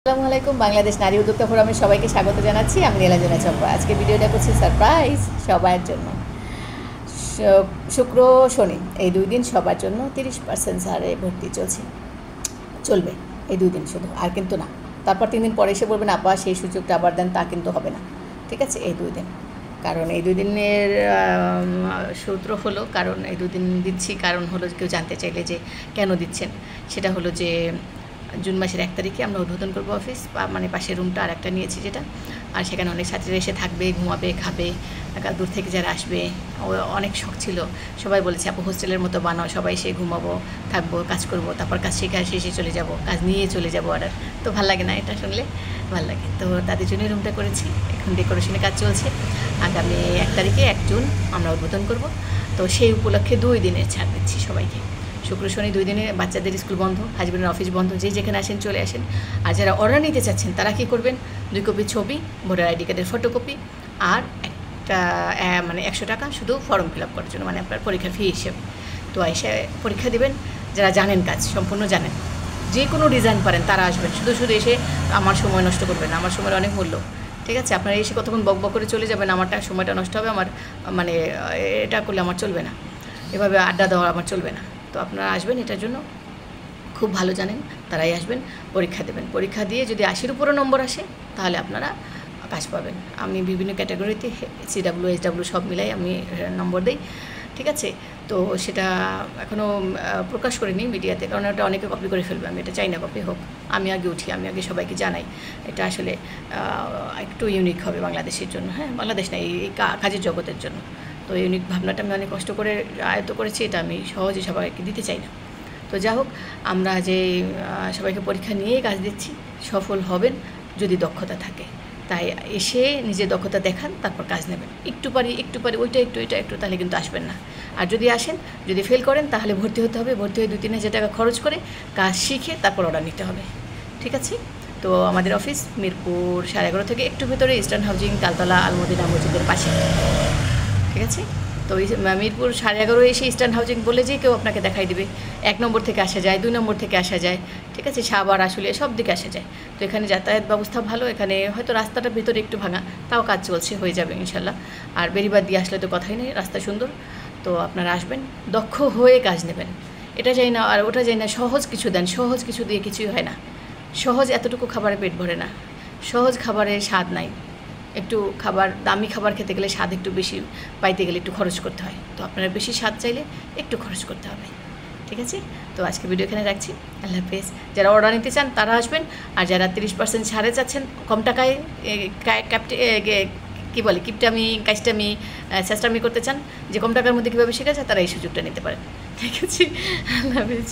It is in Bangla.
আসসালামু আলাইকুম। বাংলাদেশ নারী উদ্যোক্তা ফোরামে সবাইকে স্বাগত জানাচ্ছি। আমি নীলাঞ্জনা চম্পা। আজকে ভিডিওটা করছি সারপ্রাইজ সবার জন্য। শুক্র শনি এই 2 দিন সবার জন্য 30% ছাড়ে ভর্তি চলবে এই 2 দিন শুধু, আর কিন্তু না। তারপর 3 দিন পরে এসে বলবেন আপা সেই সুযোগটা আবার দেন, তা কিন্তু হবে না। ঠিক আছে, এই 2 দিন। কারণ এই 2 দিনের সূত্র হলো, কারণ এই 2 দিন দিচ্ছি কারণ হলো, কেউ জানতে চাইলে যে কেন দিচ্ছেন, সেটা হলো যে জুন মাসের 1 তারিখে আমরা উদ্বোধন করবো অফিস, মানে পাশের রুমটা আর একটা নিয়েছি যেটা, আর সেখানে অনেক ছাত্রীরা এসে থাকবে, ঘুমাবে, খাবে। দূর থেকে যারা আসবে, অনেক শখ ছিল, সবাই বলেছে আপু হোস্টেলের মতো বানাও, সবাই এসে ঘুমাবো, থাকবো, কাজ করব, তারপর কাজ শেষে চলে যাব, কাজ নিয়ে চলে যাব অর্ডার। তো ভালো লাগে না এটা শুনলে? ভালো লাগে। তো তাদের জন্যই রুমটা করেছি। এখন ডেকোরেশনের কাজ চলছে। আগামী 1 তারিখে 1 জুন আমরা উদ্বোধন করব। তো সেই উপলক্ষে 2 দিনের ছাড় দিচ্ছি সবাইকে। শুক্র শনি 2 দিনে বাচ্চাদের স্কুল বন্ধ, হাজব্যান্ডের অফিস বন্ধ, যে যেখানে আসেন চলে আসেন। আর যারা অর্ডার নিতে চাচ্ছেন তারা কী করবেন, 2 কপি ছবি, ভোটার আইডি কার্ডের ফটোকপি, আর একটা মানে 100 টাকা শুধু ফর্ম ফিল আপ করার জন্য, মানে আপনার পরীক্ষার ফি হিসেবে। তো এসে পরীক্ষা দেবেন। যারা জানেন কাজ সম্পূর্ণ জানেন, যে কোনো ডিজাইন পারেন তারা আসবেন। শুধু এসে আমার সময় নষ্ট করবেন না, আমার সময়ের অনেক মূল্য। ঠিক আছে, আপনারা এসে কতক্ষণ বক করে চলে যাবেন, আমারটা সময়টা নষ্ট হবে। আমার মানে এটা করলে আমার চলবে না, এভাবে আড্ডা দেওয়া আমার চলবে না। তো আপনারা আসবেন, এটার জন্য খুব ভালো জানেন, তারাই আসবেন, পরীক্ষা দেবেন। পরীক্ষা দিয়ে যদি 80-র উপরে নম্বর আসে তাহলে আপনারা কাজ পাবেন। আমি বিভিন্ন ক্যাটাগরিতে CW SW সব মিলাই আমি নম্বর দিই। ঠিক আছে, তো সেটা এখনও প্রকাশ করিনি মিডিয়াতে, কারণ ওটা অনেকে কপি করে ফেলবে। আমি এটা চাই না কপি হোক। আমি আগে উঠি, আমি আগে সবাইকে জানাই। এটা আসলে একটু ইউনিক হবে বাংলাদেশের জন্য, হ্যাঁ, বাংলাদেশ না, এই কাজের জগতের জন্য। তো ইউনিক ভাবনাটা আমি অনেক কষ্ট করে আয়ত্ত করেছি, এটা আমি সহজে সবাইকে দিতে চাই না। তো যা হোক, আমরা যে সবাইকে পরীক্ষা নিয়েই কাজ দিচ্ছি, সফল হবেন যদি দক্ষতা থাকে। তাই এসে নিজের দক্ষতা দেখান, তারপর কাজ নেবেন। একটু পারি ওইটা একটু এটা একটু, তাহলে কিন্তু আসবেন না। আর যদি আসেন, যদি ফেল করেন, তাহলে ভর্তি হতে হবে। ভর্তি হয়ে 2-3 হাজার টাকা খরচ করে কাজ শিখে তারপর অর্ডার নিতে হবে। ঠিক আছে, তো আমাদের অফিস মিরপুর 11:30 থেকে একটু ভেতরে, ইস্টার্ন হাউজিং, তালতলা, আলমদিনা মসজিদের পাশে। ঠিক আছে, তো ওই মিরপুর 11:30 এসে ইস্টার্ন হাউজিং বলে যে কেউ আপনাকে দেখাই দেবে। 1 নম্বর থেকে আসা যায়, 2 নম্বর থেকে আসা যায়। ঠিক আছে, সাভার, আসলে সব দিকে আসা যায়। তো এখানে যাতায়াত ব্যবস্থা ভালো। এখানে হয়তো রাস্তাটা ভিতরে একটু ভাঙা, তাও কাজ চলছে, হয়ে যাবে ইনশাল্লাহ। আর বেরিবাদ দিয়ে আসলে তো কথাই নেই, রাস্তা সুন্দর। তো আপনারা আসবেন, দক্ষ হয়ে কাজ নেবেন। এটা চাই না আর ওটা চাই না, সহজ কিছু দেন। সহজ কিছু দিয়ে কিছুই হয় না। সহজ এতটুকু খাবারে পেট ভরে না, সহজ খাবারে স্বাদ নাই। একটু খাবার, দামি খাবার খেতে গেলে স্বাদ একটু বেশি পাইতে গেলে একটু খরচ করতে হয়। তো আপনারা বেশি স্বাদ চাইলে একটু খরচ করতে হবে। ঠিক আছে, তো আজকে ভিডিও এখানে রাখছি। আল্লাহ হাফেজ। যারা অর্ডার নিতে চান তারা আসবেন, আর যারা 30% ছাড়ে যাচ্ছেন, কম টাকায় কী বলে কিপটামি, কাজটামি, চেষ্টামি করতে চান, যে কম টাকার মধ্যে কীভাবে শেখা যায়, তারা এই সুযোগটা নিতে পারেন। ঠিক আছে, আল্লাহ হাফেজ।